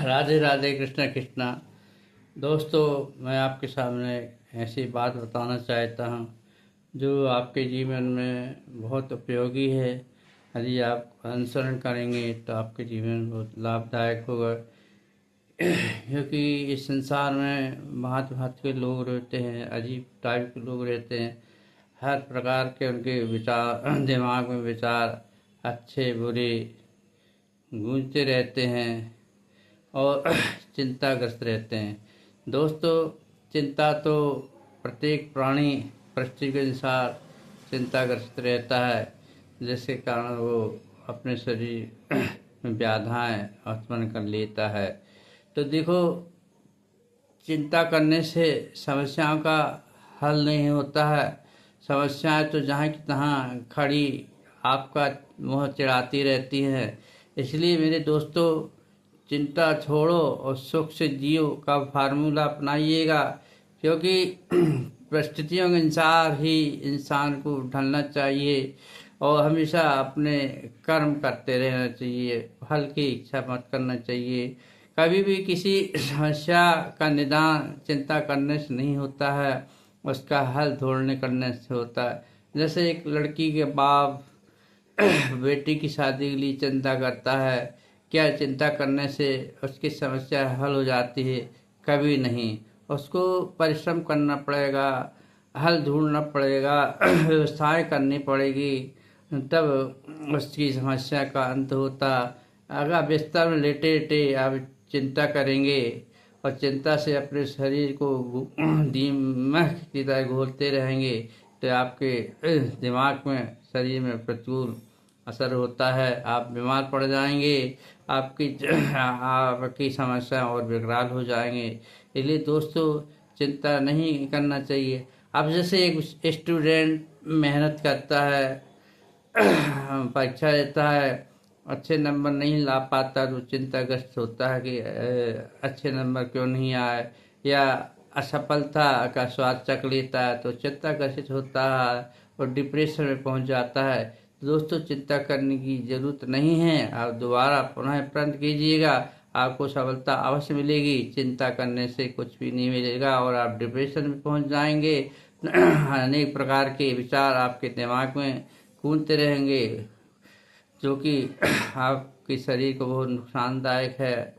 राधे राधे, कृष्णा कृष्णा। दोस्तों, मैं आपके सामने ऐसी बात बताना चाहता हूँ जो आपके जीवन में बहुत उपयोगी है। यदि आप अनुसरण करेंगे तो आपके जीवन बहुत लाभदायक होगा। क्योंकि इस संसार में भांति भांति के लोग रहते हैं, अजीब टाइप के लोग रहते हैं। हर प्रकार के उनके विचार दिमाग में विचार अच्छे बुरे गूंजते रहते हैं और चिंताग्रस्त रहते हैं। दोस्तों, चिंता तो प्रत्येक प्राणी परिस्थिति के अनुसार चिंताग्रस्त रहता है, जिसके कारण वो अपने शरीर में व्याधाएं उत्पन्न कर लेता है। तो देखो, चिंता करने से समस्याओं का हल नहीं होता है। समस्याएं तो जहाँ की तहाँ खड़ी आपका मुँह चिढ़ाती रहती हैं। इसलिए मेरे दोस्तों, चिंता छोड़ो और सुख से जियो का फार्मूला अपनाइएगा। क्योंकि परिस्थितियों के अनुसार ही इंसान को ढलना चाहिए और हमेशा अपने कर्म करते रहना चाहिए। फल की इच्छा मत करना चाहिए। कभी भी किसी समस्या का निदान चिंता करने से नहीं होता है, उसका हल ढूंढने करने से होता है। जैसे एक लड़की के बाप बेटी की शादी के लिए चिंता करता है, क्या चिंता करने से उसकी समस्या हल हो जाती है? कभी नहीं। उसको परिश्रम करना पड़ेगा, हल ढूंढना पड़ेगा, व्यवस्थाएं करनी पड़ेगी, तब उसकी समस्या का अंत होता। अगर बिस्तर में लेटे लेटे आप चिंता करेंगे और चिंता से अपने शरीर को दीमक की तरह घोलते रहेंगे तो आपके दिमाग में, शरीर में प्रतिकूल असर होता है। आप बीमार पड़ जाएंगे, आपकी समस्या और विकराल हो जाएंगे। इसलिए दोस्तों, चिंता नहीं करना चाहिए। अब जैसे एक स्टूडेंट मेहनत करता है, परीक्षा देता है, अच्छे नंबर नहीं ला पाता तो चिंताग्रस्त होता है कि अच्छे नंबर क्यों नहीं आए, या असफलता का स्वाद चख लेता है तो चिंताग्रस्त होता है और डिप्रेशन में पहुंच जाता है। दोस्तों, चिंता करने की जरूरत नहीं है। आप दोबारा पुनः प्रयत्न कीजिएगा, आपको सफलता अवश्य मिलेगी। चिंता करने से कुछ भी नहीं मिलेगा और आप डिप्रेशन में पहुंच जाएंगे। अनेक प्रकार के विचार आपके दिमाग में घूमते रहेंगे, जो कि आपके शरीर को बहुत नुकसानदायक है।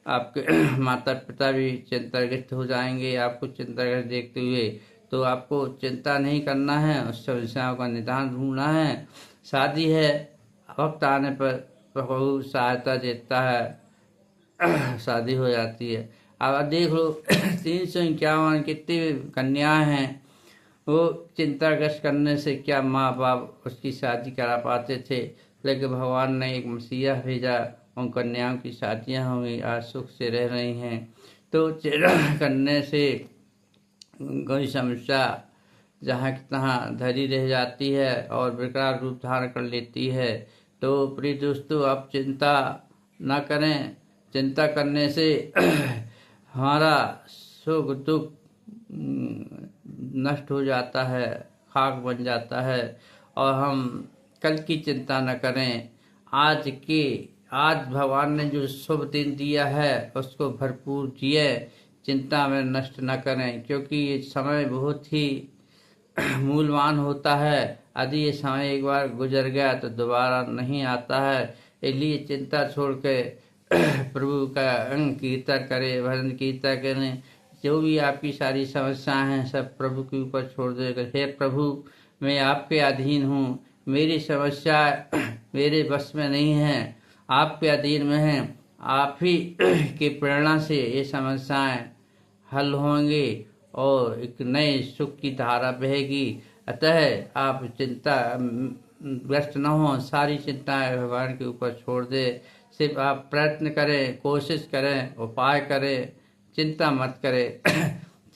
आपके माता पिता भी चिंताग्रस्त हो जाएंगे आपको चिंताग्रस्त देखते हुए। तो आपको चिंता नहीं करना है, उस समस्याओं का निदान ढूंढना है। शादी है, वक्त आने पर प्रभु सहायता देता है, शादी हो जाती है। अब देख लो 351 कितनी कन्याएं हैं, वो चिंताग्रस्त करने से क्या माँ बाप उसकी शादी करा पाते थे। लेकिन भगवान ने एक मसीहा भेजा, उन कन्याओं की शादियाँ होंगी, आज सुख से रह रही हैं। तो चिंता करने से कोई समस्या जहाँ की तहाँ धरी रह जाती है और विकराल रूप धारण कर लेती है। तो प्रिय दोस्तों, आप चिंता ना करें। चिंता करने से हमारा सुख दुख नष्ट हो जाता है, खाक बन जाता है। और हम कल की चिंता न करें, आज भगवान ने जो शुभ दिन दिया है उसको भरपूर जिए, चिंता में नष्ट न करें। क्योंकि ये समय बहुत ही मूल्यवान होता है। यदि ये समय एक बार गुजर गया तो दोबारा नहीं आता है। इसलिए चिंता छोड़ के प्रभु का कीर्तन करें, भजन कीर्तन करें। जो भी आपकी सारी समस्याएं हैं सब प्रभु के ऊपर छोड़ देगा। हे प्रभु, मैं आपके अधीन हूँ, मेरी समस्या मेरे बस में नहीं है, आपके अधीन में है। आप ही की प्रेरणा से ये समस्याएं हल होंगी और एक नए सुख की धारा बहेगी। अतः आप चिंता ग्रस्त न हो, सारी चिंताएं भगवान के ऊपर छोड़ दे। सिर्फ आप प्रयत्न करें, कोशिश करें, उपाय करें, चिंता मत करें।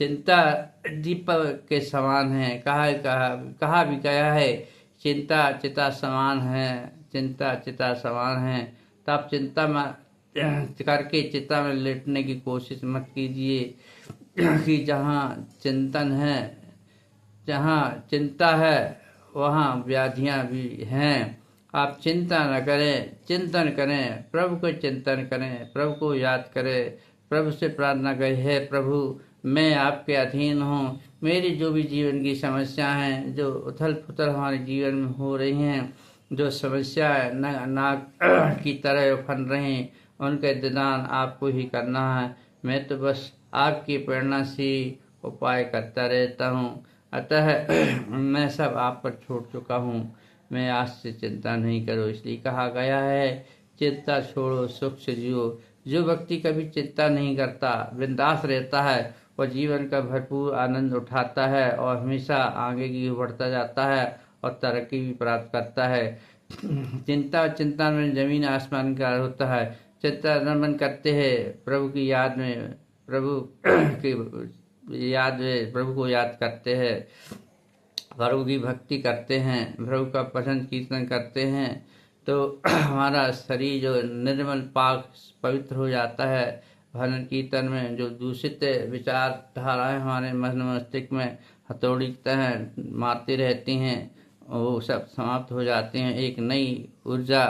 चिंता दीपक के समान है, कहा भी गया है, चिंता चिता समान है, चिंता चिता समान है। तो आप चिंता में करके चिता में लेटने की कोशिश मत कीजिए। कि जहाँ चिंतन है, जहाँ चिंता है, वहाँ व्याधियाँ भी हैं। आप चिंता न करें, चिंतन करें, प्रभु को चिंतन करें, प्रभु को याद करें, प्रभु से प्रार्थना करें, हे प्रभु मैं आपके अधीन हूँ। मेरी जो भी जीवन की समस्या हैं, जो उथल पुथल हमारे जीवन में हो रही हैं, जो समस्या नाक की तरह उफन रही, उनके निदान आपको ही करना है। मैं तो बस आपकी प्रेरणा से उपाय करता रहता हूँ। अतः मैं सब आप पर छोड़ चुका हूँ। मैं आज से चिंता नहीं करो। इसलिए कहा गया है, चिंता छोड़ो सुख से जियो। जो व्यक्ति कभी चिंता नहीं करता, बिंदास रहता है, वह जीवन का भरपूर आनंद उठाता है और हमेशा आगे की ओर बढ़ता जाता है और तरक्की भी प्राप्त करता है। चिंता में जमीन आसमान का होता है। चिंता न मन करते हैं प्रभु की याद में, प्रभु की याद में प्रभु को याद करते हैं, प्रभु की भक्ति करते हैं, प्रभु का भजन कीर्तन करते हैं, तो हमारा शरीर जो निर्मल पाक पवित्र हो जाता है। भजन कीर्तन में जो दूषित विचारधाराएं हमारे मन मस्तिष्क में हथौड़ी की तरह मारती रहती हैं, वो सब समाप्त हो जाती हैं। एक नई ऊर्जा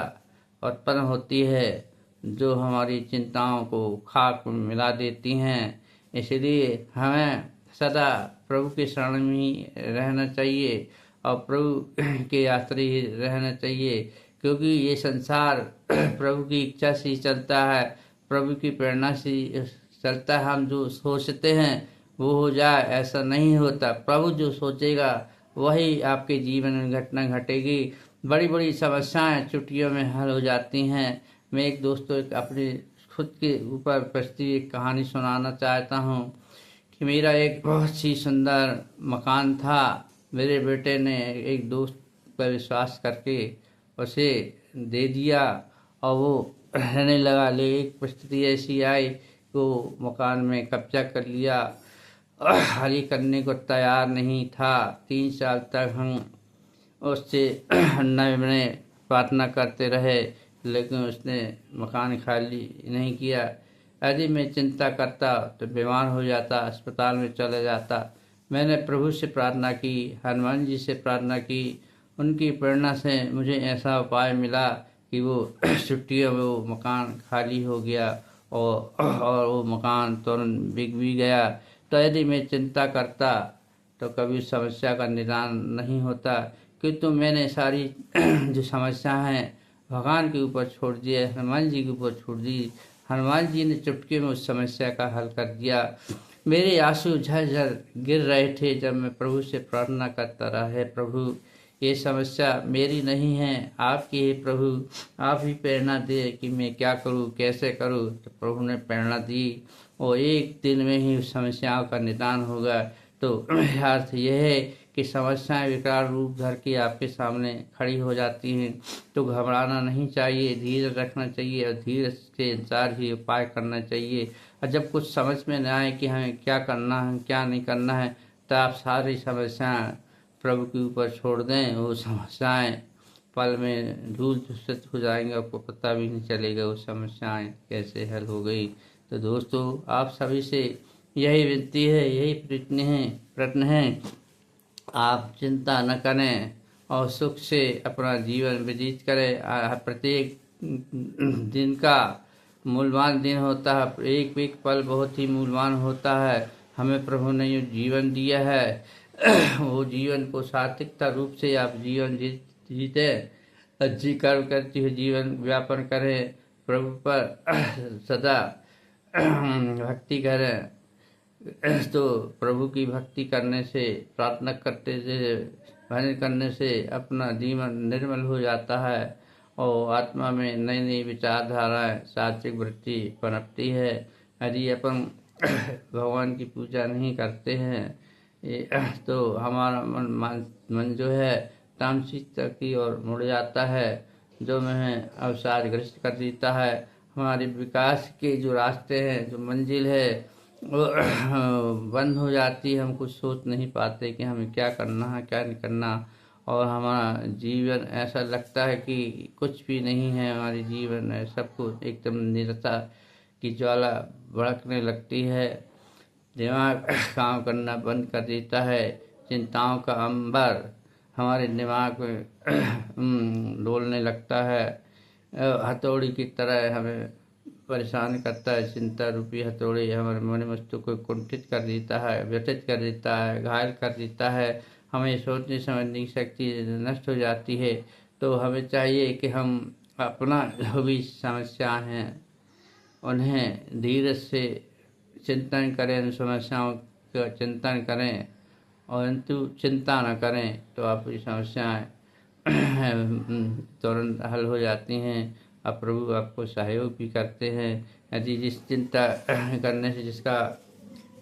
उत्पन्न होती है जो हमारी चिंताओं को खाक में मिला देती हैं। इसलिए हमें सदा प्रभु के शरण में ही रहना चाहिए और प्रभु के आश्रय ही रहना चाहिए, क्योंकि ये संसार प्रभु की इच्छा से ही चलता है, प्रभु की प्रेरणा से चलता है। हम जो सोचते हैं वो हो जाए, ऐसा नहीं होता। प्रभु जो सोचेगा वही आपके जीवन में घटना घटेगी। बड़ी बड़ी समस्याएं चुटकियों में हल हो जाती हैं। मैं एक दोस्तों अपनी खुद के ऊपर बसती एक कहानी सुनाना चाहता हूँ कि मेरा एक बहुत ही सुंदर मकान था। मेरे बेटे ने एक दोस्त पर विश्वास करके उसे दे दिया और वो रहने लगा। ले एक परिस्थिति ऐसी आई कि वो मकान में कब्जा कर लिया। खाली करने को तैयार नहीं था। 3 साल तक हम उससे नए प्रार्थना करते रहे, लेकिन उसने मकान खाली नहीं किया। यदि मैं चिंता करता तो बीमार हो जाता, अस्पताल में चले जाता। मैंने प्रभु से प्रार्थना की, हनुमान जी से प्रार्थना की। उनकी प्रेरणा से मुझे ऐसा उपाय मिला कि वो छुट्टियों में वो मकान खाली हो गया और वो मकान तुरंत बिक भी गया। तो यदि मैं चिंता करता तो कभी समस्या का निदान नहीं होता, क्योंकि मैंने सारी जो समस्या हैं भगवान के ऊपर छोड़ दिए, हनुमान जी के ऊपर छोड़ दी। हनुमान जी ने चुटकी में उस समस्या का हल कर दिया। मेरे आंसू झरझर गिर रहे थे जब मैं प्रभु से प्रार्थना करता रहा, है प्रभु ये समस्या मेरी नहीं है, आपकी है प्रभु, आप ही प्रेरणा दे कि मैं क्या करूं, कैसे करूं। तो प्रभु ने प्रेरणा दी और एक दिन में ही उस समस्याओं का निदान होगा। तो अर्थ यह है कि समस्याएं विकराल रूप धर के आपके सामने खड़ी हो जाती हैं, तो घबराना नहीं चाहिए, धीरज रखना चाहिए और धीरज के अनुसार ही उपाय करना चाहिए। और जब कुछ समझ में न आए कि हमें क्या करना है क्या नहीं करना है, तो आप सारी समस्याएं प्रभु के ऊपर छोड़ दें। वो समस्याएं पल में धूल धूसरित हो जाएंगे, आपको पता भी नहीं चलेगा वो समस्याएं कैसे हल हो गई। तो दोस्तों आप सभी से यही विनती है, यही प्रश्न है, आप चिंता न करें और सुख से अपना जीवन व्यतीत करें। प्रत्येक दिन का मूल्यवान दिन होता है, एक एक पल बहुत ही मूल्यवान होता है। हमें प्रभु ने जो जीवन दिया है वो जीवन को सात्विकता रूप से आप जीवन जीते, अच्छी कर्म करते हुए जीवन व्यापन करें, प्रभु पर सदा भक्ति करें। तो प्रभु की भक्ति करने से, प्रार्थना करते से, भजन करने से अपना जीवन निर्मल हो जाता है और आत्मा में नई नई विचारधाराएं सात्विक वृत्ति पनपती है। यदि अपन भगवान की पूजा नहीं करते हैं तो हमारा मन जो है तामसिकता की ओर मुड़ जाता है, जो हमें अवसादग्रस्त कर देता है। हमारे विकास के जो रास्ते हैं, जो मंजिल है, वो बंद हो जाती है। हम कुछ सोच नहीं पाते कि हमें क्या करना है क्या नहीं करना, और हमारा जीवन ऐसा लगता है कि कुछ भी नहीं है हमारे जीवन में। सब कुछ एकदम निरता की ज्वाला भड़कने लगती है, दिमाग काम करना बंद कर देता है, चिंताओं का अंबर हमारे दिमाग में डोलने लगता है। हथौड़ी की तरह हमें परेशान करता है। चिंता रूपी हथौड़ी हमारे मन मस्तिष्क को कुंठित कर देता है, व्यथित कर देता है, घायल कर देता है। हमें सोचने समझने की शक्ति नष्ट हो जाती है। तो हमें चाहिए कि हम अपना जो भी समस्या हैं उन्हें धीरे से चिंतन करें, उन समस्याओं का चिंतन करें और परंतु चिंता न करें तो आपकी समस्याएं तुरंत हल हो जाती हैं। अब प्रभु आपको सहयोग भी करते हैं। यदि जिस चिंता करने से जिसका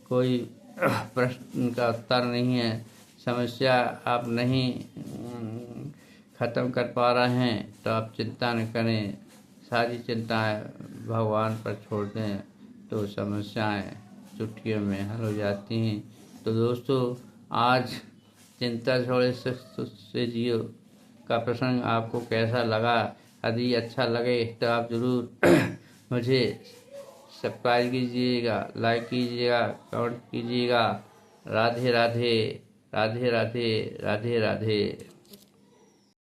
कोई प्रश्न का उत्तर नहीं है, समस्या आप नहीं ख़त्म कर पा रहे हैं, तो आप चिंता न करें। सारी चिंताएं भगवान पर छोड़ दें तो समस्याएं चुटकियों में हल हो जाती हैं। तो दोस्तों, आज चिंता छोड़े से जियो का प्रसंग आपको कैसा लगा? यदि अच्छा लगे तो आप ज़रूर मुझे सब्सक्राइब कीजिएगा, लाइक कीजिएगा, कमेंट कीजिएगा। राधे राधे, राधे राधे, राधे राधे।